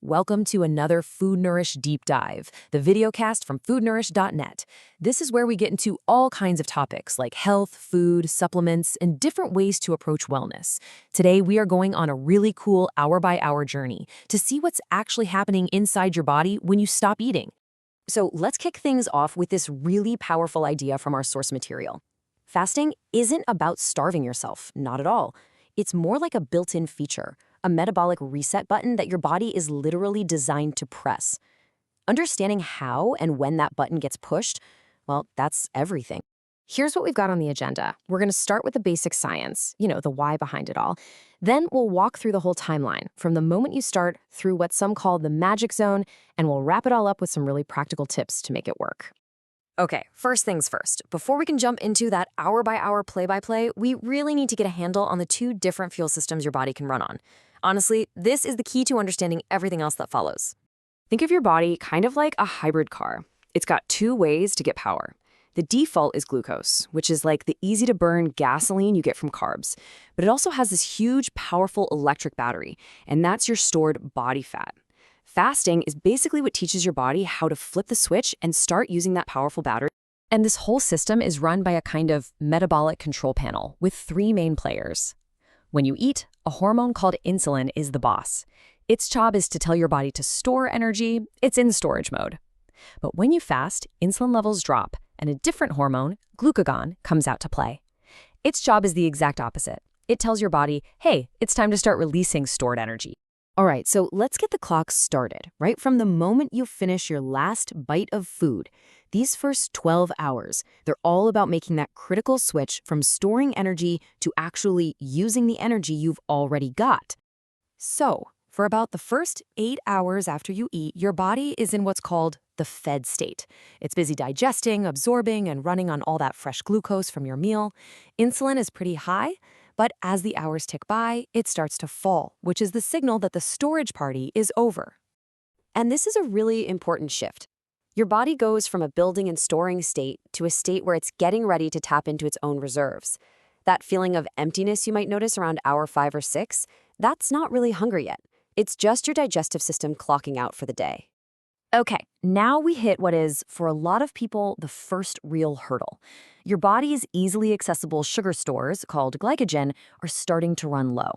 Welcome to another Food Nourish Deep Dive, the videocast from foodnourish.net. This is where we get into all kinds of topics like health, food, supplements, and different ways to approach wellness. Today, we are going on a really cool hour-by-hour journey to see what's actually happening inside your body when you stop eating. So let's kick things off with this really powerful idea from our source material. Fasting isn't about starving yourself, not at all. It's more like a built-in feature, a metabolic reset button that your body is literally designed to press. Understanding how and when that button gets pushed, well, that's everything. Here's what we've got on the agenda. We're going to start with the basic science, the why behind it all. Then we'll walk through the whole timeline, from the moment you start through what some call the magic zone, and we'll wrap it all up with some really practical tips to make it work. Okay, first things first. Before we can jump into that hour-by-hour play-by-play, we really need to get a handle on the two different fuel systems your body can run on. Honestly, this is the key to understanding everything else that follows. Think of your body kind of like a hybrid car. It's got two ways to get power. The default is glucose, which is like the easy-to-burn gasoline you get from carbs. But it also has this huge, powerful electric battery, and that's your stored body fat. Fasting is basically what teaches your body how to flip the switch and start using that powerful battery. And this whole system is run by a kind of metabolic control panel with three main players. When you eat, a hormone called insulin is the boss. Its job is to tell your body to store energy. It's in storage mode. But when you fast, insulin levels drop, and a different hormone, glucagon, comes out to play. Its job is the exact opposite. It tells your body, hey, it's time to start releasing stored energy. All right, so let's get the clock started, right from the moment you finish your last bite of food. These first 12 hours, they're all about making that critical switch from storing energy to actually using the energy you've already got. So, for about the first 8 hours after you eat, your body is in what's called the fed state. It's busy digesting, absorbing, and running on all that fresh glucose from your meal. Insulin is pretty high, but as the hours tick by, it starts to fall, which is the signal that the storage party is over. And this is a really important shift. Your body goes from a building and storing state to a state where it's getting ready to tap into its own reserves. That feeling of emptiness you might notice around hour 5 or 6, that's not really hunger yet. It's just your digestive system clocking out for the day. Okay, now we hit what is, for a lot of people, the first real hurdle. Your body's easily accessible sugar stores, called glycogen, are starting to run low.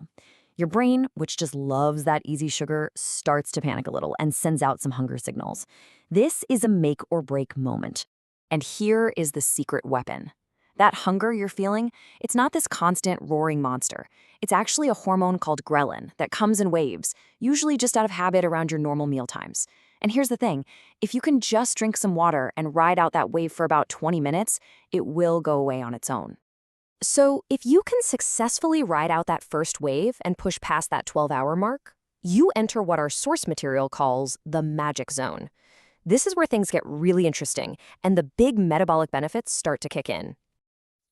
Your brain, which just loves that easy sugar, starts to panic a little and sends out some hunger signals. This is a make or break moment. And here is the secret weapon. That hunger you're feeling, it's not this constant roaring monster. It's actually a hormone called ghrelin that comes in waves, usually just out of habit around your normal meal times. And here's the thing, if you can just drink some water and ride out that wave for about 20 minutes, it will go away on its own. So if you can successfully ride out that first wave and push past that 12-hour mark, you enter what our source material calls the magic zone. This is where things get really interesting and the big metabolic benefits start to kick in.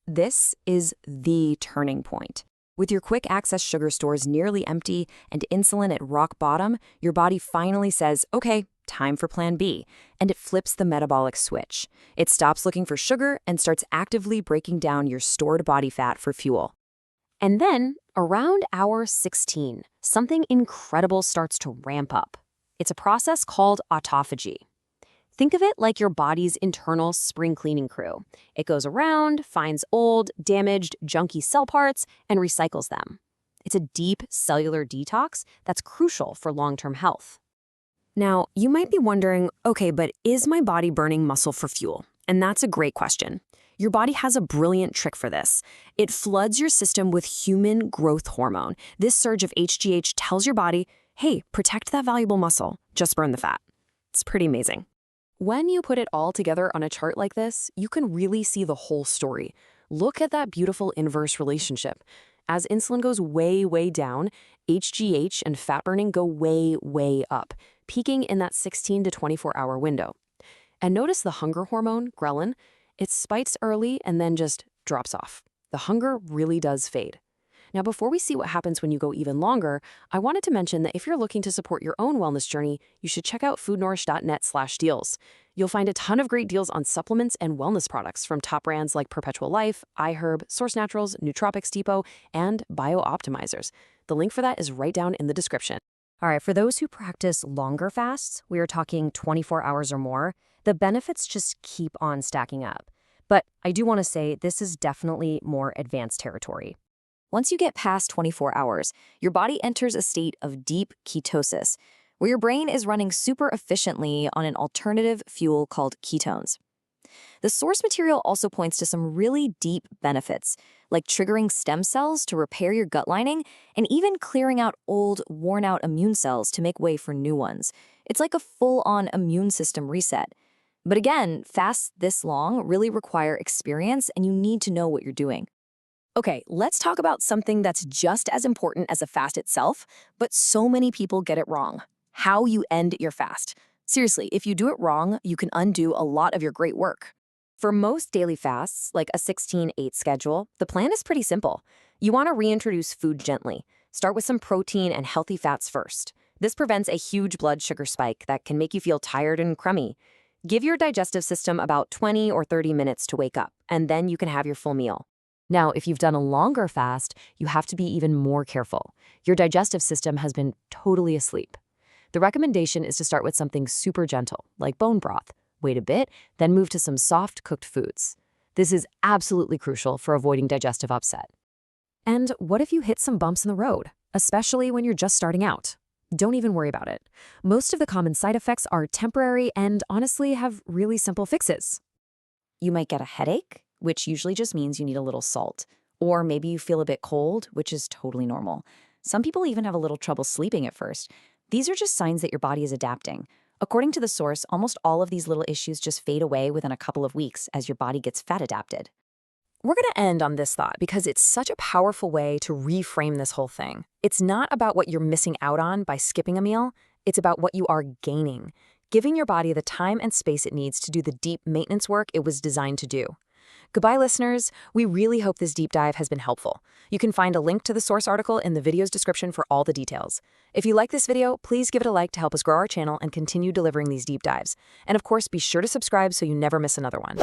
This is the turning point. With your quick access sugar stores nearly empty and insulin at rock bottom, your body finally says, okay, time for plan B, and it flips the metabolic switch. It stops looking for sugar and starts actively breaking down your stored body fat for fuel. And then, around hour 16, something incredible starts to ramp up. It's a process called autophagy. Think of it like your body's internal spring cleaning crew. It goes around, finds old, damaged, junky cell parts, and recycles them. It's a deep cellular detox that's crucial for long-term health. Now, you might be wondering, okay, but is my body burning muscle for fuel? And that's a great question. Your body has a brilliant trick for this. It floods your system with human growth hormone. This surge of HGH tells your body, hey, protect that valuable muscle, just burn the fat. It's pretty amazing. When you put it all together on a chart like this, you can really see the whole story. Look at that beautiful inverse relationship. As insulin goes way, way down, HGH and fat burning go way, way up, peaking in that 16 to 24-hour window. And notice the hunger hormone, ghrelin, it spikes early and then just drops off. The hunger really does fade. Now, before we see what happens when you go even longer, I wanted to mention that if you're looking to support your own wellness journey, you should check out foodnourish.net/deals. You'll find a ton of great deals on supplements and wellness products from top brands like Perpetual Life, iHerb, Source Naturals, Nootropics Depot, and Bio Optimizers. The link for that is right down in the description. All right, for those who practice longer fasts, we are talking 24 hours or more, the benefits just keep on stacking up. But I do want to say this is definitely more advanced territory. Once you get past 24 hours, your body enters a state of deep ketosis, where your brain is running super efficiently on an alternative fuel called ketones. The source material also points to some really deep benefits, like triggering stem cells to repair your gut lining and even clearing out old, worn-out immune cells to make way for new ones. It's like a full-on immune system reset. But again, fasts this long really require experience, and you need to know what you're doing. Okay, let's talk about something that's just as important as a fast itself, but so many people get it wrong: how you end your fast. Seriously, if you do it wrong, you can undo a lot of your great work. For most daily fasts, like a 16-8 schedule, the plan is pretty simple. You want to reintroduce food gently. Start with some protein and healthy fats first. This prevents a huge blood sugar spike that can make you feel tired and crummy. Give your digestive system about 20 or 30 minutes to wake up, and then you can have your full meal. Now, if you've done a longer fast, you have to be even more careful. Your digestive system has been totally asleep. The recommendation is to start with something super gentle, like bone broth. Wait a bit, then move to some soft cooked foods. This is absolutely crucial for avoiding digestive upset. And what if you hit some bumps in the road, especially when you're just starting out? Don't even worry about it. Most of the common side effects are temporary and honestly have really simple fixes. You might get a headache, which usually just means you need a little salt. Or maybe you feel a bit cold, which is totally normal. Some people even have a little trouble sleeping at first. These are just signs that your body is adapting. According to the source, almost all of these little issues just fade away within a couple of weeks as your body gets fat adapted. We're going to end on this thought because it's such a powerful way to reframe this whole thing. It's not about what you're missing out on by skipping a meal. It's about what you are gaining, giving your body the time and space it needs to do the deep maintenance work it was designed to do. Goodbye, listeners. We really hope this deep dive has been helpful. You can find a link to the source article in the video's description for all the details. If you like this video, please give it a like to help us grow our channel and continue delivering these deep dives. And of course, be sure to subscribe so you never miss another one.